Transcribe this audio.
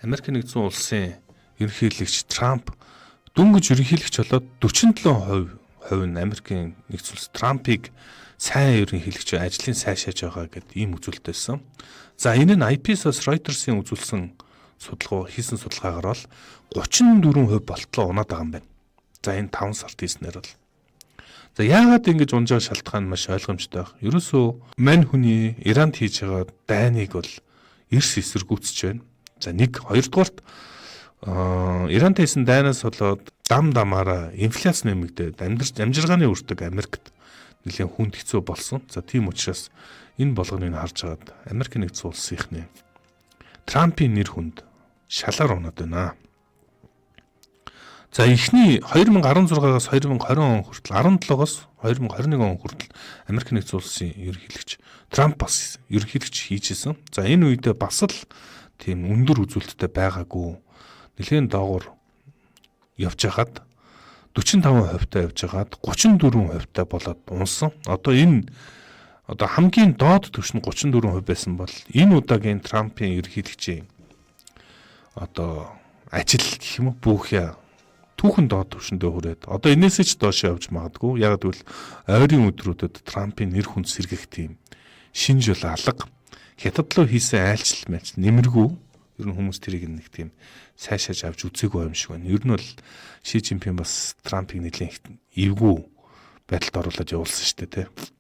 Америк нэгдсэн улсын ерөнхийлөгч Трамп дөнгөж ерөнхийлөгч болоод 47% нь Америкийн нэгдсэн улс Трампыг сайн ерөнхийлөгч ажлын сайшааж байгаа гэдэг ийм үзүүлэлтсэн. За энэ нь IPSS Reuters-ийн үзүүлсэн хийсэн судалгаагаар бол 34% болтлоо унаад байгаа юм байна. За энэ 5 сард хийснээр бол. За яагаад ингэж унжаа шалтгаан маш ойлгомжтой байна. Ерөөсөө мань хүний Иранд хийж байгаа дайныг бол эрс эсэргүүцэж байна. За хоёрдугаарт Иранд хийсэн дайнаас болоод дамаараа инфляц нэмэгдээд амжиргааны үрдэг Америкт нэлээд хүнд хэцүү болсон. За тийм учраас энэ болгоныг харж агаад Америк нэгдсэн улсынхны Трампын нэр хүнд шалаар унаад байна. За эхний 2016-аас 2020 он хүртэл 17-оос 2021 он хүртэл Америк нэгдсэн улсын ерөнхийлөгч Трамп бас ерөнхийлөгч хийжсэн. За энэ үедээ бас л тийм өндөр үзүүлэлттэй байгаагүй. Нэлээд доогуур явж хагаад 45% тавьж хагаад 34% та болоод унсан. Одоо хамгийн доод түвш нь 34% байсан бол энэ удаагийн Трампын ерөнхийлөгчийн ажил гэх юм уу бүхий түүхэн доод түвшиндээ хүрээд одоо энээсээ ч доош явж магадгүй. Яг гэвэл ойрын өдрүүдэд Трампын нэр хүнд сэргэх тийм шинж бол алга. Хятад руу хийсэн айлчлал нэмэргүй. Ер нь хүмүүс тэрийг нэг тийм сайшааж авч үзээгүй юм шиг байна. Ер нь бол Ши Жинпин бас Трампыг нэлээд эвгүй байдалд оруулаад явуулсан шүү дээ, тэ.